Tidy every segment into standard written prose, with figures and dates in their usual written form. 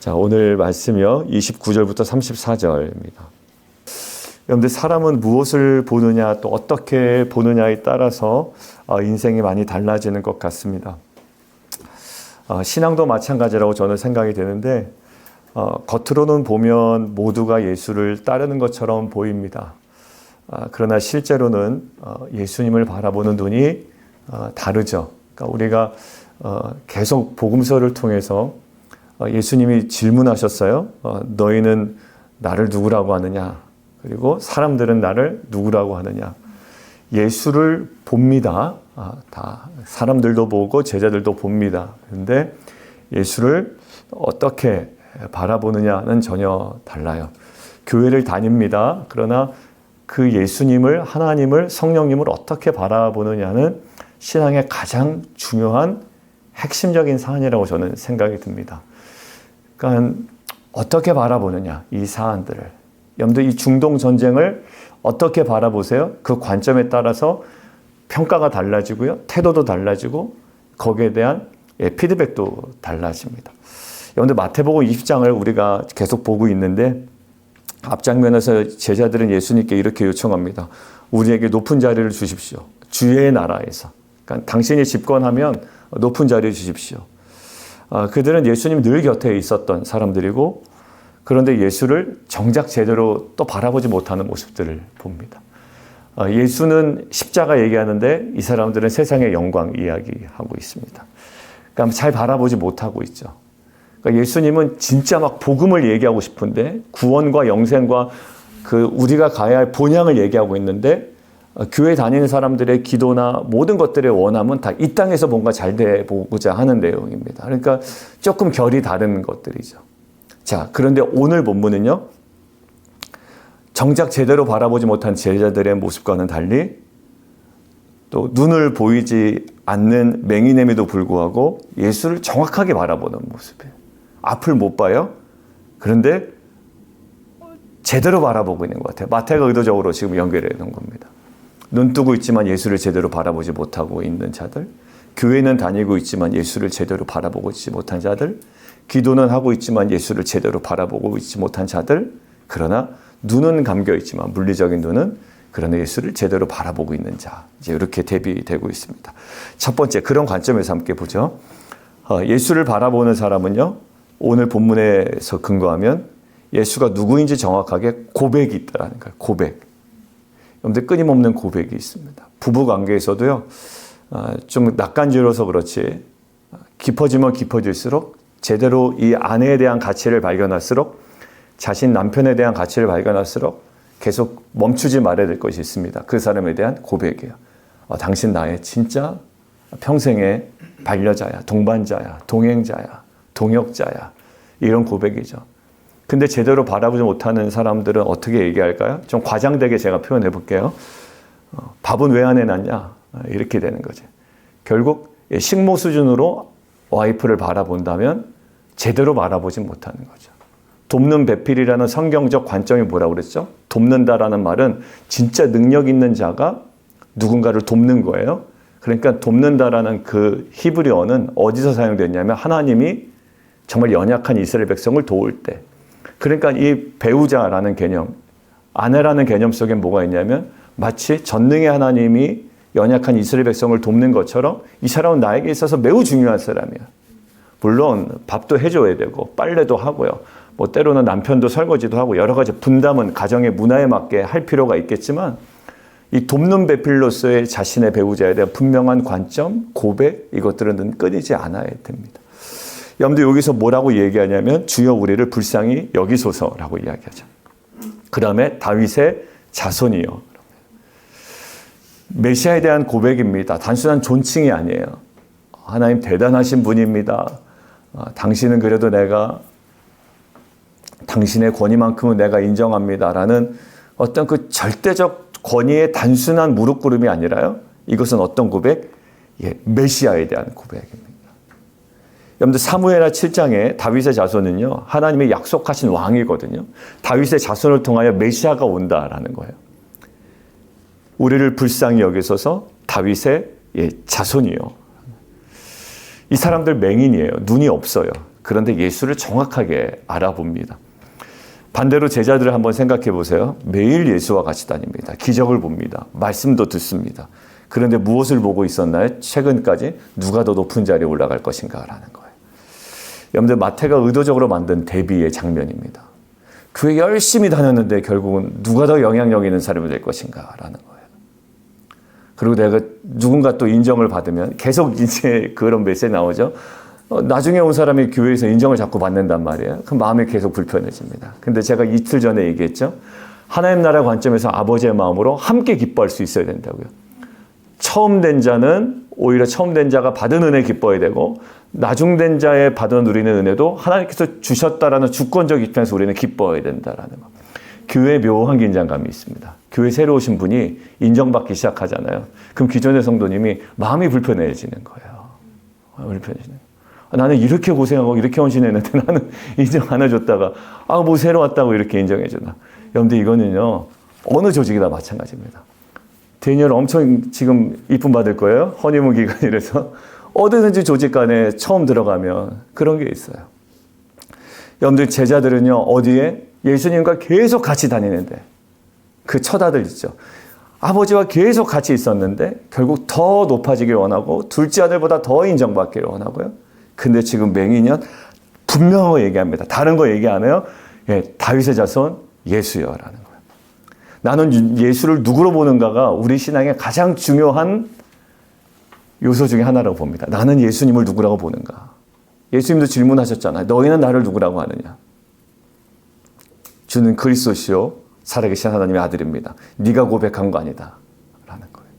자, 오늘 말씀이요. 29절부터 34절입니다. 여러분들, 사람은 무엇을 보느냐, 또 어떻게 보느냐에 따라서 인생이 많이 달라지는 것 같습니다. 신앙도 마찬가지라고 저는 생각이 되는데, 겉으로는 보면 모두가 예수를 따르는 것처럼 보입니다. 그러나 실제로는 예수님을 바라보는 눈이 다르죠. 그러니까 우리가 계속 복음서를 통해서 예수님이 질문하셨어요. 너희는 나를 누구라고 하느냐? 그리고 사람들은 나를 누구라고 하느냐? 예수를 봅니다. 다 사람들도 보고 제자들도 봅니다. 그런데 예수를 어떻게 바라보느냐는 전혀 달라요. 교회를 다닙니다. 그러나 그 예수님을, 하나님을, 성령님을 어떻게 바라보느냐는 신앙의 가장 중요한 핵심적인 사안이라고 저는 생각이 듭니다. 그러니까 어떻게 바라보느냐, 이 사안들을. 여러분들, 이 중동 전쟁을 어떻게 바라보세요? 그 관점에 따라서 평가가 달라지고요, 태도도 달라지고 거기에 대한 피드백도 달라집니다. 여러분들, 마태복음 20장을 우리가 계속 보고 있는데 앞장면에서 제자들은 예수님께 이렇게 요청합니다. 우리에게 높은 자리를 주십시오. 주의 나라에서. 그러니까 당신이 집권하면 높은 자리를 주십시오. 그들은 예수님 늘 곁에 있었던 사람들이고, 그런데 예수를 정작 제대로 또 바라보지 못하는 모습들을 봅니다. 예수는 십자가 얘기하는데 이 사람들은 세상의 영광 이야기하고 있습니다. 그러니까 잘 바라보지 못하고 있죠. 그러니까 예수님은 진짜 막 복음을 얘기하고 싶은데, 구원과 영생과 그 우리가 가야 할 본향을 얘기하고 있는데, 교회 다니는 사람들의 기도나 모든 것들의 원함은 다 이 땅에서 뭔가 잘 되보고자 하는 내용입니다. 그러니까 조금 결이 다른 것들이죠. 자, 그런데 오늘 본문은요, 정작 제대로 바라보지 못한 제자들의 모습과는 달리 또 눈을 보이지 않는 맹인임에도 불구하고 예수를 정확하게 바라보는 모습이에요. 앞을 못 봐요. 그런데 제대로 바라보고 있는 것 같아요. 마태가 의도적으로 지금 연결해 놓은 겁니다. 눈 뜨고 있지만 예수를 제대로 바라보지 못하고 있는 자들, 교회는 다니고 있지만 예수를 제대로 바라보고 있지 못한 자들, 기도는 하고 있지만 예수를 제대로 바라보고 있지 못한 자들, 그러나 눈은 감겨 있지만, 물리적인 눈은, 그러나 예수를 제대로 바라보고 있는 자, 이제 이렇게 대비되고 있습니다. 첫 번째, 그런 관점에서 함께 보죠. 예수를 바라보는 사람은요, 오늘 본문에서 근거하면 예수가 누구인지 정확하게 고백이 있다라는 거예요. 고백. 여러분들, 끊임없는 고백이 있습니다. 부부 관계에서도요, 좀 낯간지러워서 그렇지, 깊어지면 깊어질수록 제대로 이 아내에 대한 가치를 발견할수록, 자신 남편에 대한 가치를 발견할수록 계속 멈추지 말아야 될 것이 있습니다. 그 사람에 대한 고백이에요. 당신 나의 진짜 평생의 반려자야, 동반자야, 동행자야, 동역자야. 이런 고백이죠. 근데 제대로 바라보지 못하는 사람들은 어떻게 얘기할까요? 좀 과장되게 제가 표현해 볼게요. 밥은 왜 안 해놨냐? 이렇게 되는 거죠. 결국 식모 수준으로 와이프를 바라본다면 제대로 바라보지 못하는 거죠. 돕는 배필이라는 성경적 관점이 뭐라고 그랬죠? 돕는다라는 말은 진짜 능력 있는 자가 누군가를 돕는 거예요. 그러니까 돕는다라는 그 히브리어는 어디서 사용됐냐면 하나님이 정말 연약한 이스라엘 백성을 도울 때. 그러니까 이 배우자라는 개념, 아내라는 개념 속에 뭐가 있냐면 마치 전능의 하나님이 연약한 이스라엘 백성을 돕는 것처럼 이 사람은 나에게 있어서 매우 중요한 사람이야. 물론 밥도 해줘야 되고 빨래도 하고요. 뭐 때로는 남편도 설거지도 하고 여러 가지 분담은 가정의 문화에 맞게 할 필요가 있겠지만, 이 돕는 배필로서의 자신의 배우자에 대한 분명한 관점, 고백, 이것들은 끊이지 않아야 됩니다. 여러분들, 여기서 뭐라고 얘기하냐면 주여 우리를 불쌍히 여기소서라고 이야기하죠. 그 다음에 다윗의 자손이요. 메시아에 대한 고백입니다. 단순한 존칭이 아니에요. 하나님 대단하신 분입니다. 당신은 그래도 당신의 권위만큼은 내가 인정합니다. 라는 어떤 그 절대적 권위의 단순한 무릎 꿇음이 아니라요. 이것은 어떤 고백? 메시아에 대한 고백입니다. 여러분들, 사무엘하 7장에 다윗의 자손은요, 하나님이 약속하신 왕이거든요. 다윗의 자손을 통하여 메시아가 온다라는 거예요. 우리를 불쌍히 여기소서 다윗의 자손이요. 이 사람들 맹인이에요. 눈이 없어요. 그런데 예수를 정확하게 알아봅니다. 반대로 제자들을 한번 생각해 보세요. 매일 예수와 같이 다닙니다. 기적을 봅니다. 말씀도 듣습니다. 그런데 무엇을 보고 있었나요? 최근까지 누가 더 높은 자리에 올라갈 것인가라는 거예요. 여러분들, 마태가 의도적으로 만든 대비의 장면입니다. 교회 열심히 다녔는데 결국은 누가 더 영향력 있는 사람이 될 것인가라는 거예요. 그리고 내가 누군가 또 인정을 받으면 계속 이제 그런 메시지 나오죠. 나중에 온 사람이 교회에서 인정을 자꾸 받는단 말이에요. 그럼 마음이 계속 불편해집니다. 근데 제가 이틀 전에 얘기했죠. 하나님 나라 관점에서 아버지의 마음으로 함께 기뻐할 수 있어야 된다고요. 처음 된 자는 오히려 처음 된 자가 받은 은혜 기뻐야 되고, 나중된 자의 받은 누리는 은혜도 하나님께서 주셨다라는 주권적 입장에서 우리는 기뻐해야 된다라는 거. 교회에 묘한 긴장감이 있습니다. 교회 새로 오신 분이 인정받기 시작하잖아요. 그럼 기존의 성도님이 마음이 불편해지는 거예요. 불편해지는 거예요. 나는 이렇게 고생하고 이렇게 헌신했는데 나는 인정 안 해줬다가 뭐 새로 왔다고 이렇게 인정해주나. 여러분들, 이거는요 어느 조직이나 마찬가지입니다. 대니엘 엄청 지금 이쁨 받을 거예요. 허니문 기간이라서 어디든지 조직 간에 처음 들어가면 그런 게 있어요. 여러분들, 제자들은요 어디에? 예수님과 계속 같이 다니는데 그 첫 아들 있죠. 아버지와 계속 같이 있었는데 결국 더 높아지길 원하고 둘째 아들보다 더 인정받기를 원하고요. 근데 지금 맹인은 분명하게 얘기합니다. 다른 거 얘기 안 해요. 다윗의 자손 예수여라는 거예요. 나는 예수를 누구로 보는가가 우리 신앙의 가장 중요한 요소 중에 하나라고 봅니다. 나는 예수님을 누구라고 보는가. 예수님도 질문하셨잖아요. 너희는 나를 누구라고 하느냐. 주는 그리스도시요 살아계신 하나님의 아들입니다. 네가 고백한 거 아니다 라는 거예요.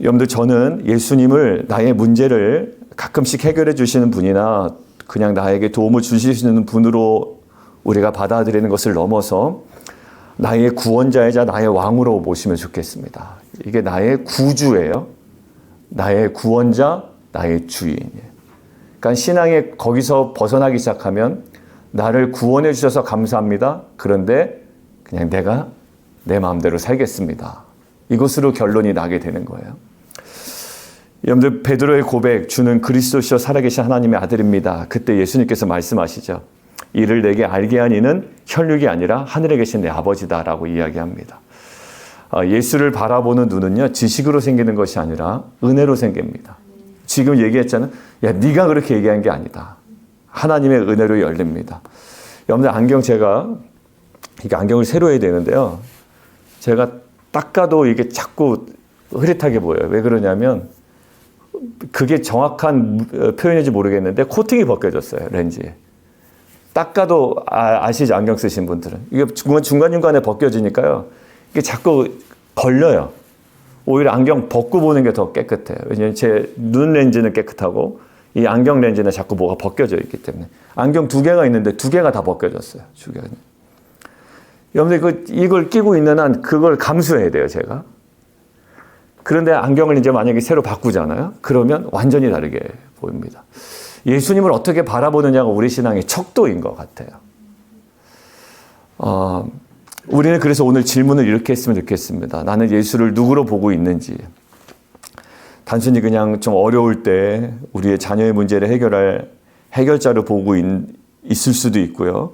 여러분들, 저는 예수님을 나의 문제를 가끔씩 해결해 주시는 분이나 그냥 나에게 도움을 주시는 분으로 우리가 받아들이는 것을 넘어서 나의 구원자이자 나의 왕으로 모시면 좋겠습니다. 이게 나의 구주예요. 나의 구원자, 나의 주인이에요. 그러니까 신앙에 거기서 벗어나기 시작하면 나를 구원해 주셔서 감사합니다. 그런데 그냥 내가 내 마음대로 살겠습니다. 이것으로 결론이 나게 되는 거예요. 여러분들, 베드로의 고백, 주는 그리스도시요 살아계신 하나님의 아들입니다. 그때 예수님께서 말씀하시죠. 이를 내게 알게 한 이는 혈육이 아니라 하늘에 계신 내 아버지다라고 이야기합니다. 예수를 바라보는 눈은요 지식으로 생기는 것이 아니라 은혜로 생깁니다. 지금 얘기했잖아요. 야, 네가 그렇게 얘기한 게 아니다. 하나님의 은혜로 열립니다. 여러분들, 제가 이게 안경을 새로 해야 되는데요. 제가 닦아도 이게 자꾸 흐릿하게 보여요. 왜 그러냐면 그게 정확한 표현인지 모르겠는데 코팅이 벗겨졌어요, 렌즈에. 닦아도 아시죠? 안경 쓰신 분들은. 이게 중간중간에 벗겨지니까요. 이게 자꾸 걸려요. 오히려 안경 벗고 보는 게 더 깨끗해요. 왜냐하면 제 눈 렌즈는 깨끗하고 이 안경 렌즈는 자꾸 뭐가 벗겨져 있기 때문에. 안경 2개가 있는데 2개가 다 벗겨졌어요. 2개가. 여러분들, 이걸 끼고 있는 한 그걸 감수해야 돼요, 제가. 그런데 안경을 이제 만약에 새로 바꾸잖아요. 그러면 완전히 다르게 보입니다. 예수님을 어떻게 바라보느냐가 우리 신앙의 척도인 것 같아요. 우리는 그래서 오늘 질문을 이렇게 했으면 좋겠습니다. 나는 예수를 누구로 보고 있는지. 단순히 그냥 좀 어려울 때 우리의 자녀의 문제를 해결할 해결자로 보고 있을 수도 있고요.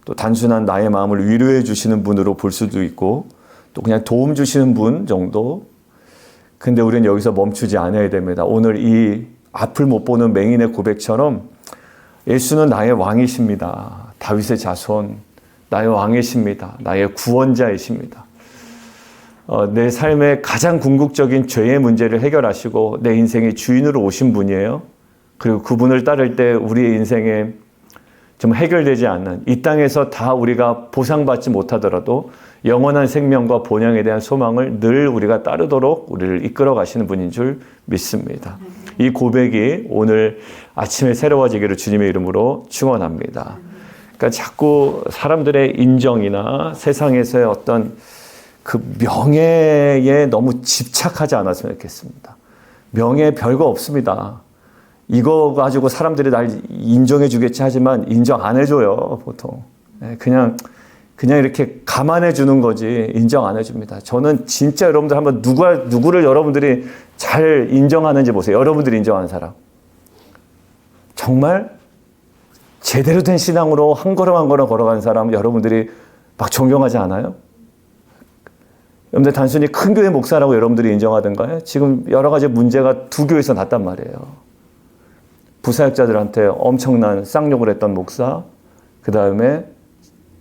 또 단순한 나의 마음을 위로해 주시는 분으로 볼 수도 있고, 또 그냥 도움 주시는 분 정도. 근데 우리는 여기서 멈추지 않아야 됩니다. 오늘 이 앞을 못 보는 맹인의 고백처럼 예수는 나의 왕이십니다. 다윗의 자손, 나의 왕이십니다. 나의 구원자이십니다. 내 삶의 가장 궁극적인 죄의 문제를 해결하시고 내 인생의 주인으로 오신 분이에요. 그리고 그분을 따를 때 우리의 인생에 좀 해결되지 않는, 이 땅에서 다 우리가 보상받지 못하더라도 영원한 생명과 본향에 대한 소망을 늘 우리가 따르도록 우리를 이끌어 가시는 분인 줄 믿습니다. 이 고백이 오늘 아침에 새로워지기를 주님의 이름으로 축원합니다. 그러니까 자꾸 사람들의 인정이나 세상에서의 어떤 그 명예에 너무 집착하지 않았으면 좋겠습니다. 명예 별거 없습니다. 이거 가지고 사람들이 날 인정해 주겠지 하지만 인정 안 해줘요, 보통. 그냥 이렇게 감안해 주는 거지 인정 안 해줍니다. 저는 진짜 여러분들 한번 누구를 여러분들이 잘 인정하는지 보세요. 여러분들이 인정하는 사람. 정말 제대로 된 신앙으로 한 걸음 한 걸음 걸어가는 사람 여러분들이 막 존경하지 않아요? 여러분들 단순히 큰 교회 목사라고 여러분들이 인정하던가요? 지금 여러 가지 문제가 두 교회에서 났단 말이에요. 부사역자들한테 엄청난 쌍욕을 했던 목사, 그 다음에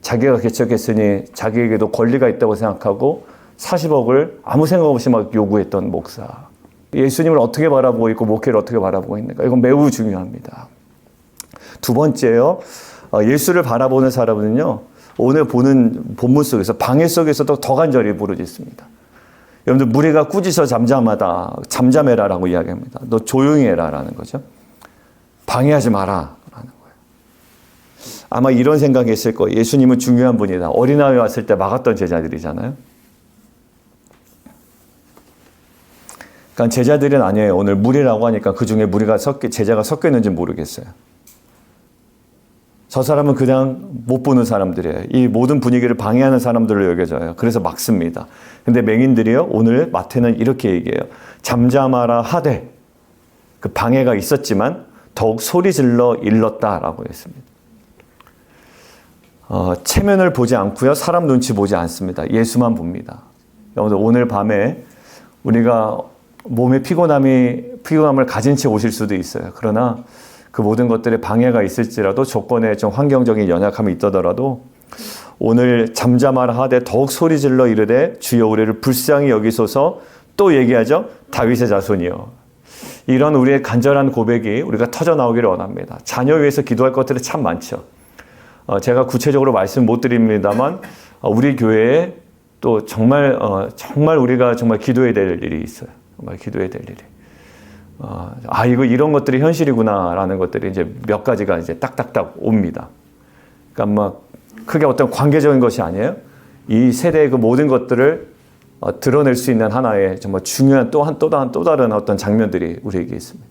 자기가 개척했으니 자기에게도 권리가 있다고 생각하고 40억을 아무 생각 없이 막 요구했던 목사. 예수님을 어떻게 바라보고 있고 목회를 어떻게 바라보고 있는가. 이건 매우 중요합니다. 두 번째요. 예수를 바라보는 사람은요. 오늘 보는 본문 속에서 방해 속에서도 더 간절히 부르짖습니다. 여러분들 무리가 꾸짖어 잠잠해라라고 이야기합니다. 너 조용히 해라라는 거죠. 방해하지 마라. 아마 이런 생각이 있을 거예요. 예수님은 중요한 분이다. 어린아이 왔을 때 막았던 제자들이잖아요. 그러니까 제자들은 아니에요. 오늘 무리라고 하니까 그 중에 제자가 섞여 있는지 모르겠어요. 저 사람은 그냥 못 보는 사람들이에요. 이 모든 분위기를 방해하는 사람들로 여겨져요. 그래서 막습니다. 근데 맹인들이요. 오늘 마태는 이렇게 얘기해요. 잠잠하라 하되 그 방해가 있었지만 더욱 소리질러 일렀다라고 했습니다. 체면을 보지 않고요. 사람 눈치 보지 않습니다. 예수만 봅니다. 오늘 밤에 우리가 몸에 피곤함을 가진 채 오실 수도 있어요. 그러나 그 모든 것들에 방해가 있을지라도 조건에 좀 환경적인 연약함이 있더라도 오늘 잠잠하라 하되 더욱 소리질러 이르되 주여 우리를 불쌍히 여기소서 또 얘기하죠. 다윗의 자손이요. 이런 우리의 간절한 고백이 우리가 터져 나오기를 원합니다. 자녀 위해서 기도할 것들이 참 많죠. 제가 구체적으로 말씀 못 드립니다만 우리 교회에 또 정말 우리가 정말 기도해야 될 일이 있어요. 정말 기도해야 될 일이. 이런 것들이 현실이구나라는 것들이 이제 몇 가지가 이제 딱딱딱 옵니다. 그러니까 막 크게 어떤 관계적인 것이 아니에요. 이 세대의 그 모든 것들을 드러낼 수 있는 하나의 정말 중요한 또 다른 어떤 장면들이 우리에게 있습니다.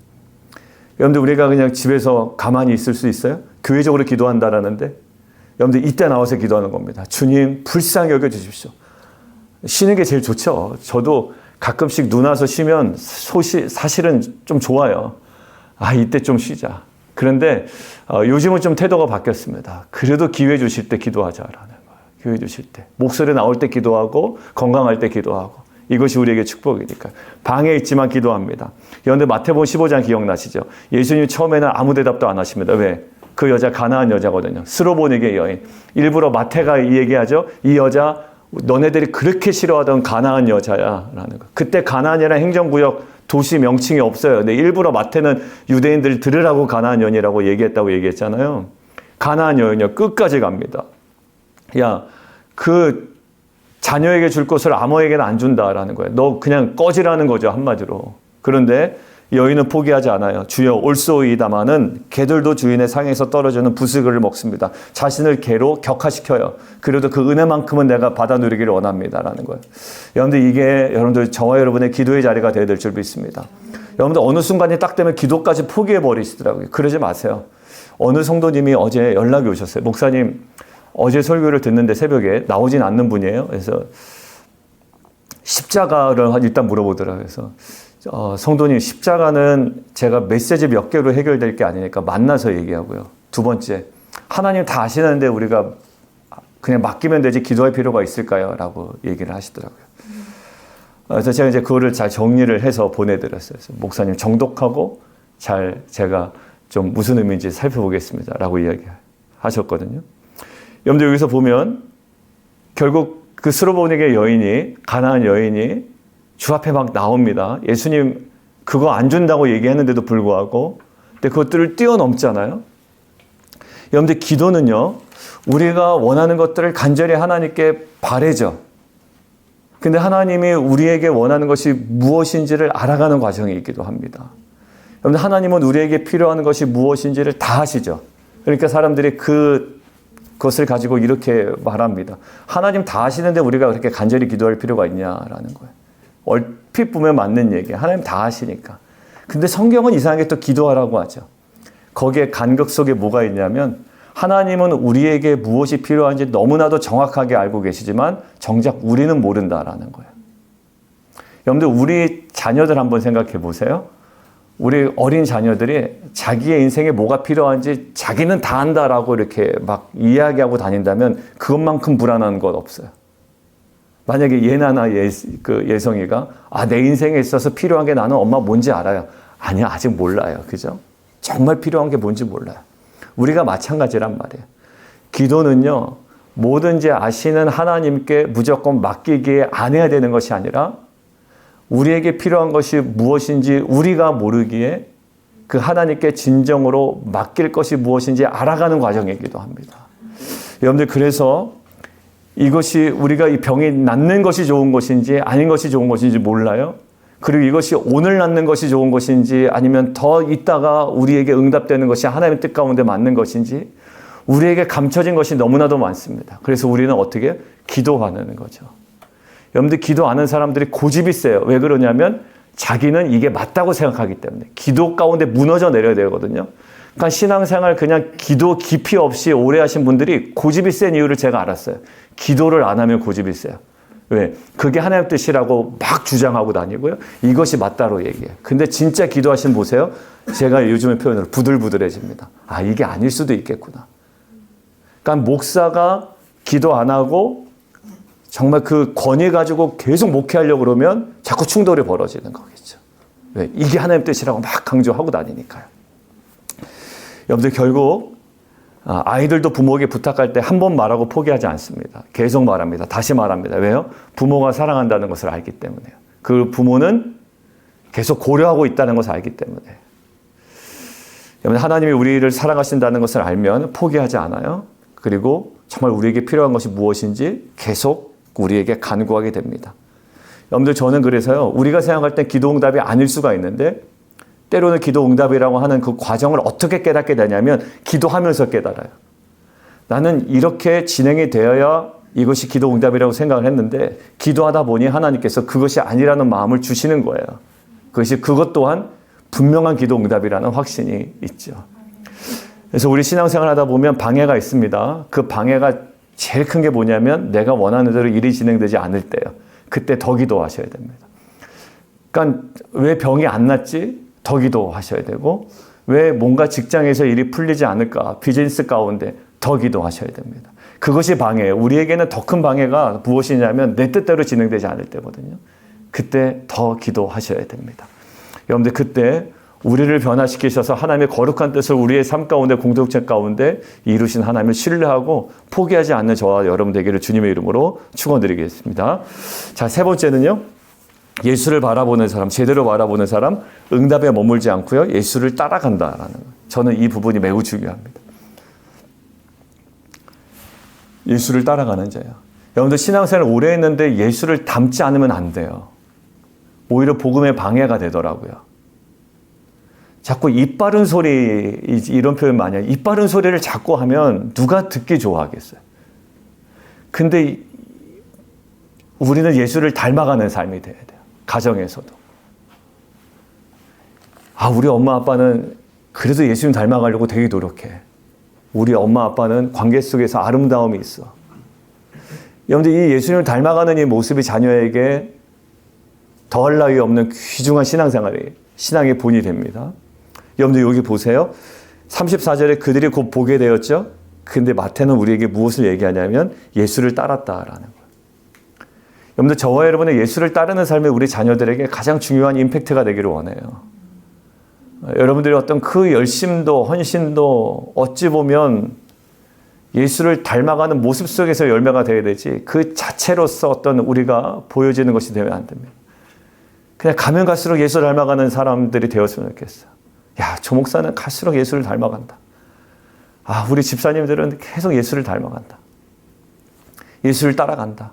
여러분들 우리가 그냥 집에서 가만히 있을 수 있어요? 교회적으로 기도한다라는데 여러분들 이때 나와서 기도하는 겁니다. 주님 불쌍히 여겨주십시오. 쉬는 게 제일 좋죠. 저도 가끔씩 눈 와서 쉬면 사실은 좀 좋아요. 이때 좀 쉬자. 그런데 요즘은 좀 태도가 바뀌었습니다. 그래도 기회 주실 때 기도하자라는 거예요. 기회 주실 때. 목소리 나올 때 기도하고 건강할 때 기도하고. 이것이 우리에게 축복이니까. 방에 있지만 기도합니다. 그런데 마태복음 15장 기억나시죠? 예수님 처음에는 아무 대답도 안 하십니다. 왜? 그 여자 가나안 여자거든요. 스로보니게 여인. 일부러 마태가 이 얘기하죠. 이 여자 너네들이 그렇게 싫어하던 가나안 여자야라는 거. 그때 가나안이라는 행정구역 도시 명칭이 없어요. 근데 일부러 마태는 유대인들 들으라고 가나안 여인이라고 얘기했다고 얘기했잖아요. 가나안 여인이요. 끝까지 갑니다. 그 자녀에게 줄 것을 아모에게는 안 준다라는 거예요. 너 그냥 꺼지라는 거죠. 한마디로. 그런데 여인은 포기하지 않아요. 주여 올소이다마는 개들도 주인의 상에서 떨어지는 부스그를 먹습니다. 자신을 개로 격화시켜요. 그래도 그 은혜만큼은 내가 받아 누리기를 원합니다라는 거예요. 여러분들 이게 여러분들 저와 여러분의 기도의 자리가 되어야 될 줄 믿습니다. 여러분들 어느 순간이 딱 되면 기도까지 포기해 버리시더라고요. 그러지 마세요. 어느 성도님이 어제 연락이 오셨어요. 목사님 어제 설교를 듣는데 새벽에 나오진 않는 분이에요. 그래서 십자가를 일단 물어보더라고요. 그래서 성도님 십자가는 제가 메시지 몇 개로 해결될 게 아니니까 만나서 얘기하고요. 두 번째, 하나님 다 아시는데 우리가 그냥 맡기면 되지 기도할 필요가 있을까요? 라고 얘기를 하시더라고요. 그래서 제가 이제 그거를 잘 정리를 해서 보내드렸어요. 그래서 목사님 정독하고 잘 제가 좀 무슨 의미인지 살펴보겠습니다. 라고 이야기하셨거든요. 여러분들 여기서 보면 결국 그 스로보니게 여인이 가나안 여인이 주 앞에 막 나옵니다. 예수님 그거 안 준다고 얘기했는데도 불구하고 근데 그것들을 뛰어넘잖아요. 여러분들 기도는요. 우리가 원하는 것들을 간절히 하나님께 바라죠. 근데 하나님이 우리에게 원하는 것이 무엇인지를 알아가는 과정이 있기도 합니다. 여러분들 하나님은 우리에게 필요한 것이 무엇인지를 다 아시죠. 그러니까 사람들이 그것을 가지고 이렇게 말합니다. 하나님 다 아시는데 우리가 그렇게 간절히 기도할 필요가 있냐라는 거예요. 얼핏 보면 맞는 얘기예요. 하나님 다 아시니까. 근데 성경은 이상하게 또 기도하라고 하죠. 거기에 간극 속에 뭐가 있냐면 하나님은 우리에게 무엇이 필요한지 너무나도 정확하게 알고 계시지만 정작 우리는 모른다라는 거예요. 여러분들 우리 자녀들 한번 생각해 보세요. 우리 어린 자녀들이 자기의 인생에 뭐가 필요한지 자기는 다 안다라고 이렇게 막 이야기하고 다닌다면 그것만큼 불안한 것 없어요. 만약에 예나나 예성이가 내 인생에 있어서 필요한 게 나는 엄마 뭔지 알아요. 아니야, 아직 몰라요. 그죠? 정말 필요한 게 뭔지 몰라요. 우리가 마찬가지란 말이에요. 기도는요, 뭐든지 아시는 하나님께 무조건 맡기기에 안 해야 되는 것이 아니라 우리에게 필요한 것이 무엇인지 우리가 모르기에 그 하나님께 진정으로 맡길 것이 무엇인지 알아가는 과정이기도 합니다. 여러분들, 그래서 이것이 우리가 이 병이 낫는 것이 좋은 것인지 아닌 것이 좋은 것인지 몰라요. 그리고 이것이 오늘 낫는 것이 좋은 것인지 아니면 더 있다가 우리에게 응답되는 것이 하나님의 뜻 가운데 맞는 것인지 우리에게 감춰진 것이 너무나도 많습니다. 그래서 우리는 어떻게? 기도하는 거죠. 여러분들, 기도하는 사람들이 고집이 세요. 왜 그러냐면 자기는 이게 맞다고 생각하기 때문에 기도 가운데 무너져 내려야 되거든요. 그러니까 신앙생활 그냥 기도 깊이 없이 오래 하신 분들이 고집이 센 이유를 제가 알았어요. 기도를 안 하면 고집이 세요. 왜? 그게 하나님 뜻이라고 막 주장하고 다니고요. 이것이 맞다로 얘기해요. 근데 진짜 기도하시면 보세요. 제가 요즘의 표현으로 부들부들해집니다. 이게 아닐 수도 있겠구나. 그러니까 목사가 기도 안 하고 정말 그 권위 가지고 계속 목회하려고 그러면 자꾸 충돌이 벌어지는 거겠죠. 왜? 이게 하나님 뜻이라고 막 강조하고 다니니까요. 여러분들, 결국 아이들도 부모에게 부탁할 때 한 번 말하고 포기하지 않습니다. 계속 말합니다. 다시 말합니다. 왜요? 부모가 사랑한다는 것을 알기 때문에요. 그 부모는 계속 고려하고 있다는 것을 알기 때문에. 여러분, 하나님이 우리를 사랑하신다는 것을 알면 포기하지 않아요. 그리고 정말 우리에게 필요한 것이 무엇인지 계속 우리에게 간구하게 됩니다. 여러분들, 저는 그래서요, 우리가 생각할 때 기도 응답이 아닐 수가 있는데 때로는 기도 응답이라고 하는 그 과정을 어떻게 깨닫게 되냐면 기도하면서 깨달아요. 나는 이렇게 진행이 되어야 이것이 기도 응답이라고 생각을 했는데 기도하다 보니 하나님께서 그것이 아니라는 마음을 주시는 거예요. 그것 또한 분명한 기도 응답이라는 확신이 있죠. 그래서 우리 신앙생활 하다 보면 방해가 있습니다. 그 방해가 제일 큰 게 뭐냐면 내가 원하는 대로 일이 진행되지 않을 때요. 그때 더 기도하셔야 됩니다. 그러니까 왜 병이 안 낫지? 더 기도하셔야 되고, 왜 뭔가 직장에서 일이 풀리지 않을까? 비즈니스 가운데 더 기도하셔야 됩니다. 그것이 방해예요. 우리에게는 더 큰 방해가 무엇이냐면 내 뜻대로 진행되지 않을 때거든요. 그때 더 기도하셔야 됩니다. 여러분들, 그때 우리를 변화시키셔서 하나님의 거룩한 뜻을 우리의 삶 가운데, 공동체 가운데 이루신 하나님을 신뢰하고 포기하지 않는 저와 여러분 되기를 주님의 이름으로 축원드리겠습니다. 자, 세 번째는요, 예수를 바라보는 사람, 제대로 바라보는 사람, 응답에 머물지 않고요, 예수를 따라간다라는 거예요. 저는 이 부분이 매우 중요합니다. 예수를 따라가는 자예요. 여러분들, 신앙생활 오래 했는데 예수를 닮지 않으면 안 돼요. 오히려 복음의 방해가 되더라고요. 자꾸 입 바른 소리, 이런 표현 많이 해요. 입 바른 소리를 자꾸 하면 누가 듣기 좋아하겠어요. 근데 우리는 예수를 닮아가는 삶이 돼야 돼요. 가정에서도. 우리 엄마 아빠는 그래도 예수님 닮아가려고 되게 노력해. 우리 엄마 아빠는 관계 속에서 아름다움이 있어. 여러분들, 이 예수님을 닮아가는 이 모습이 자녀에게 더할 나위 없는 귀중한 신앙의 본이 됩니다. 여러분들, 여기 보세요. 34절에 그들이 곧 보게 되었죠. 근데 마태는 우리에게 무엇을 얘기하냐면 예수를 따랐다라는 거예요. 여러분들, 저와 여러분의 예수를 따르는 삶이 우리 자녀들에게 가장 중요한 임팩트가 되기를 원해요. 여러분들의 어떤 그 열심도 헌신도 어찌 보면 예수를 닮아가는 모습 속에서 열매가 되어야 되지, 그 자체로서 어떤 우리가 보여지는 것이 되면 안 됩니다. 그냥 가면 갈수록 예수를 닮아가는 사람들이 되었으면 좋겠어요. 야, 저 목사는 갈수록 예수를 닮아간다. 우리 집사님들은 계속 예수를 닮아간다. 예수를 따라간다.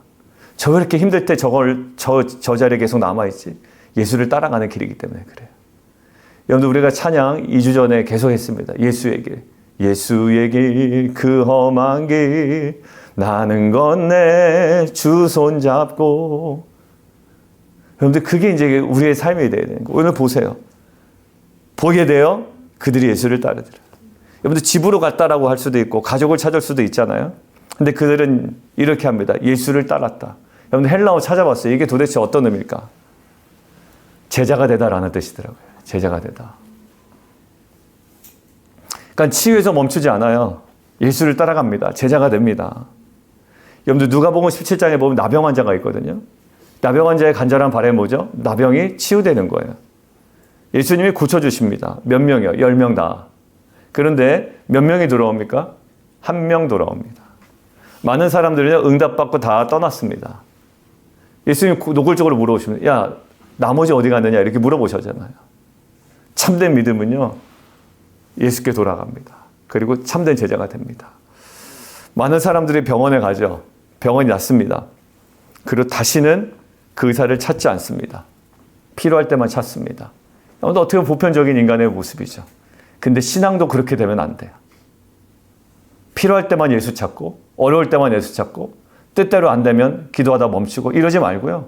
저 왜 이렇게 힘들 때 저 자리에 계속 남아있지? 예수를 따라가는 길이기 때문에 그래요. 여러분들, 우리가 찬양 2주 전에 계속 했습니다. 예수의 길, 그 험한 길, 나는 건네 주 손잡고. 여러분들, 그게 이제 우리의 삶이 돼야 되는 거예요. 오늘 보세요. 보게 돼요. 그들이 예수를 따르더라. 여러분들, 집으로 갔다라고 할 수도 있고 가족을 찾을 수도 있잖아요. 근데 그들은 이렇게 합니다. 예수를 따랐다. 여러분들, 헬라어 찾아봤어요. 이게 도대체 어떤 의미일까? 제자가 되다라는 뜻이더라고요. 제자가 되다. 그러니까 치유에서 멈추지 않아요. 예수를 따라갑니다. 제자가 됩니다. 여러분들 누가복음 17장에 보면 나병 환자가 있거든요. 나병 환자의 간절한 바람이 뭐죠? 나병이 치유되는 거예요. 예수님이 고쳐주십니다. 몇 명이요? 10명 다. 그런데 몇 명이 돌아옵니까? 1명 돌아옵니다. 많은 사람들은요, 응답받고 다 떠났습니다. 예수님이 노골적으로 물어보시면, 야, 나머지 어디 갔느냐? 이렇게 물어보셨잖아요. 참된 믿음은요, 예수께 돌아갑니다. 그리고 참된 제자가 됩니다. 많은 사람들이 병원에 가죠. 병원이 낫습니다. 그리고 다시는 그 의사를 찾지 않습니다. 필요할 때만 찾습니다. 어떻게 보면 보편적인 인간의 모습이죠. 근데 신앙도 그렇게 되면 안 돼요. 필요할 때만 예수 찾고, 어려울 때만 예수 찾고, 뜻대로 안 되면 기도하다 멈추고 이러지 말고요.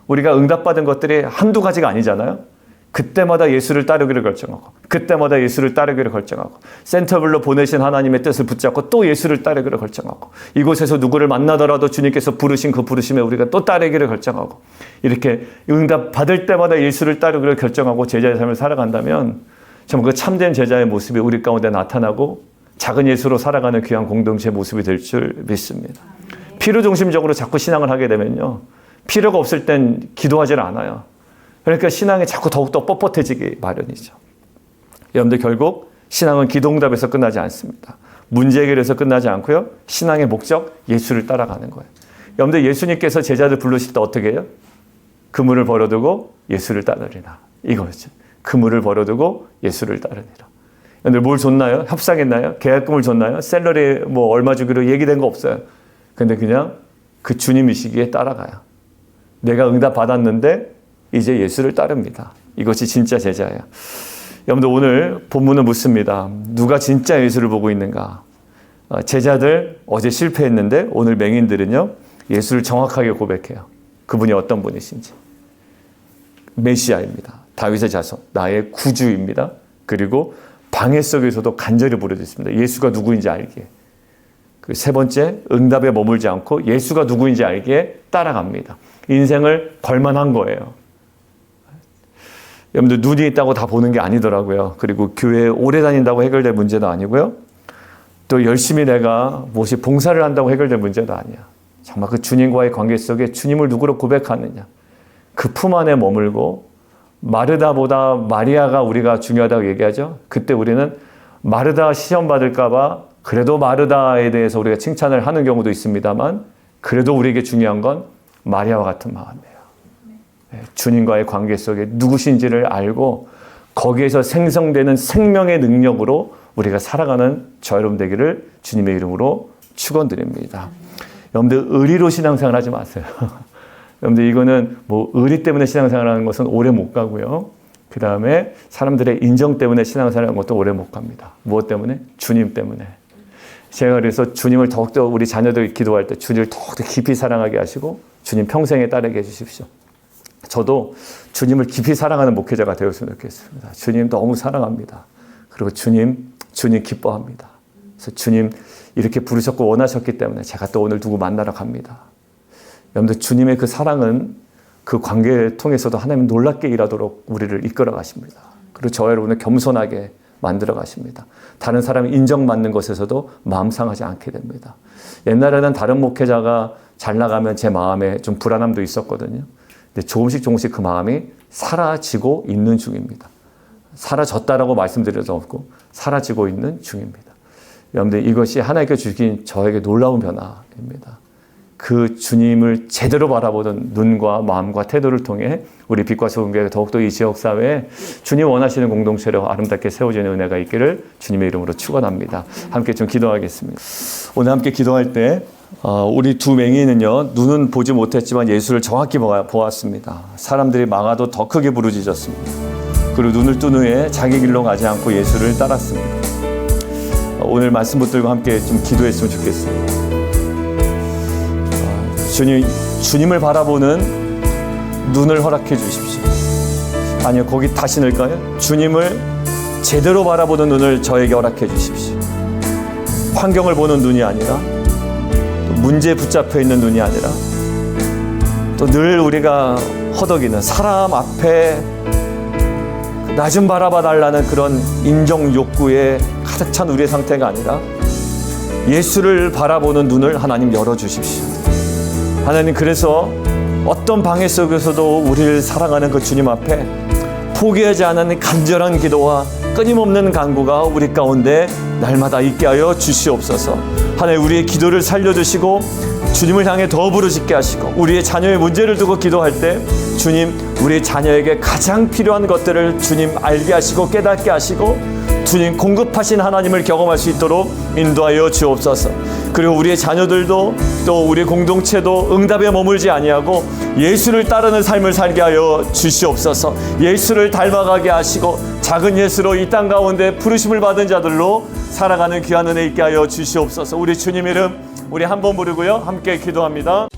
우리가 응답받은 것들이 한두 가지가 아니잖아요. 그때마다 예수를 따르기를 결정하고, 그때마다 예수를 따르기를 결정하고, 센터별로 보내신 하나님의 뜻을 붙잡고 또 예수를 따르기를 결정하고, 이곳에서 누구를 만나더라도 주님께서 부르신 그 부르심에 우리가 또 따르기를 결정하고, 이렇게 응답받을 때마다 예수를 따르기를 결정하고 제자의 삶을 살아간다면 정말 그 참된 제자의 모습이 우리 가운데 나타나고 작은 예수로 살아가는 귀한 공동체의 모습이 될 줄 믿습니다. 필요 중심적으로 자꾸 신앙을 하게 되면요, 필요가 없을 땐 기도하지 않아요. 그러니까 신앙이 자꾸 더욱더 뻣뻣해지기 마련이죠. 여러분들 결국 신앙은 기도응답에서 끝나지 않습니다. 문제 해결에서 끝나지 않고요. 신앙의 목적, 예수를 따라가는 거예요. 여러분들 예수님께서 제자들 부르실 때 어떻게 해요? 그물을 버려두고 예수를 따르리라. 이거죠. 그물을 버려두고 예수를 따르리라. 여러분들 뭘 줬나요? 협상했나요? 계약금을 줬나요? 샐러리 뭐 얼마 주기로 얘기된 거 없어요. 근데 그냥 그 주님이시기에 따라가요. 내가 응답 받았는데 이제 예수를 따릅니다. 이것이 진짜 제자예요. 여러분들 오늘 본문은 묻습니다. 누가 진짜 예수를 보고 있는가? 제자들 어제 실패했는데 오늘 맹인들은요, 예수를 정확하게 고백해요. 그분이 어떤 분이신지. 메시아입니다. 다윗의 자손, 나의 구주입니다. 그리고 방해 속에서도 간절히 부르짖습니다. 예수가 누구인지 알기에. 그 세 번째, 응답에 머물지 않고 예수가 누구인지 알기에 따라갑니다. 인생을 걸만한 거예요. 여러분들 눈이 있다고 다 보는 게 아니더라고요. 그리고 교회에 오래 다닌다고 해결될 문제도 아니고요. 또 열심히 내가 무엇이 봉사를 한다고 해결될 문제도 아니야. 정말 그 주님과의 관계 속에 주님을 누구로 고백하느냐. 그 품 안에 머물고, 마르다보다 마리아가 우리가 중요하다고 얘기하죠. 그때 우리는 마르다 시험 받을까 봐 그래도 마르다에 대해서 우리가 칭찬을 하는 경우도 있습니다만, 그래도 우리에게 중요한 건 마리아와 같은 마음이에요. 주님과의 관계 속에 누구신지를 알고 거기에서 생성되는 생명의 능력으로 우리가 살아가는 저 여러분 되기를 주님의 이름으로 축원드립니다. 여러분들 의리로 신앙생활 하지 마세요. 여러분들 이거는 뭐 의리 때문에 신앙생활하는 것은 오래 못 가고요. 그 다음에 사람들의 인정 때문에 신앙생활하는 것도 오래 못 갑니다. 무엇 때문에? 주님 때문에. 제가 그래서 주님을 더욱더 우리 자녀들 기도할 때 주님을 더욱더 깊이 사랑하게 하시고 주님 평생에 따르게 해주십시오. 저도 주님을 깊이 사랑하는 목회자가 되었으면 좋겠습니다. 주님 너무 사랑합니다. 그리고 주님 기뻐합니다. 그래서 주님 이렇게 부르셨고 원하셨기 때문에 제가 또 오늘 누구 만나러 갑니다. 여러분들 주님의 그 사랑은 그 관계를 통해서도 하나님 놀랍게 일하도록 우리를 이끌어 가십니다. 그리고 저 여러분을 겸손하게 만들어 가십니다. 다른 사람이 인정받는 것에서도 마음 상하지 않게 됩니다. 옛날에는 다른 목회자가 잘 나가면 제 마음에 좀 불안함도 있었거든요. 근데 조금씩 그 마음이 사라지고 있는 중입니다. 사라졌다라고 말씀드릴 수 없고 사라지고 있는 중입니다. 여러분들 이것이 하나님께 주신 저에게 놀라운 변화입니다. 그 주님을 제대로 바라보던 눈과 마음과 태도를 통해 우리 빛과 소금교회가 더욱더 이 지역사회에 주님 원하시는 공동체로 아름답게 세워지는 은혜가 있기를 주님의 이름으로 축원합니다. 함께 좀 기도하겠습니다. 오늘 함께 기도할 때 우리 두 맹인은요, 눈은 보지 못했지만 예수를 정확히 보았습니다. 사람들이 막아도 더 크게 부르짖었습니다. 그리고 눈을 뜬 후에 자기 길로 가지 않고 예수를 따랐습니다. 오늘 말씀 붙들고 함께 좀 기도했으면 좋겠습니다. 주님을 바라보는 눈을 허락해 주십시오. 아니요, 거기 다시 넣을까요? 주님을 제대로 바라보는 눈을 저에게 허락해 주십시오. 환경을 보는 눈이 아니라, 문제에 붙잡혀 있는 눈이 아니라, 또 늘 우리가 허덕이는 사람 앞에 나 좀 바라봐 달라는 그런 인정 욕구에 가득 찬 우리의 상태가 아니라 예수를 바라보는 눈을 하나님 열어주십시오. 하나님, 그래서 어떤 방해 속에서도 우리를 사랑하는 그 주님 앞에 포기하지 않는 간절한 기도와 끊임없는 간구가 우리 가운데 날마다 있게 하여 주시옵소서. 하나님, 우리의 기도를 살려주시고 주님을 향해 더 부르짖게 하시고, 우리의 자녀의 문제를 두고 기도할 때 주님, 우리 자녀에게 가장 필요한 것들을 주님 알게 하시고 깨닫게 하시고 주님 공급하신 하나님을 경험할 수 있도록 인도하여 주옵소서. 그리고 우리의 자녀들도 또 우리 공동체도 응답에 머물지 아니하고 예수를 따르는 삶을 살게 하여 주시옵소서. 예수를 닮아가게 하시고 작은 예수로 이 땅 가운데 부르심을 받은 자들로 살아가는 귀한 은혜 있게 하여 주시옵소서. 우리 주님 이름 우리 한번 부르고요, 함께 기도합니다.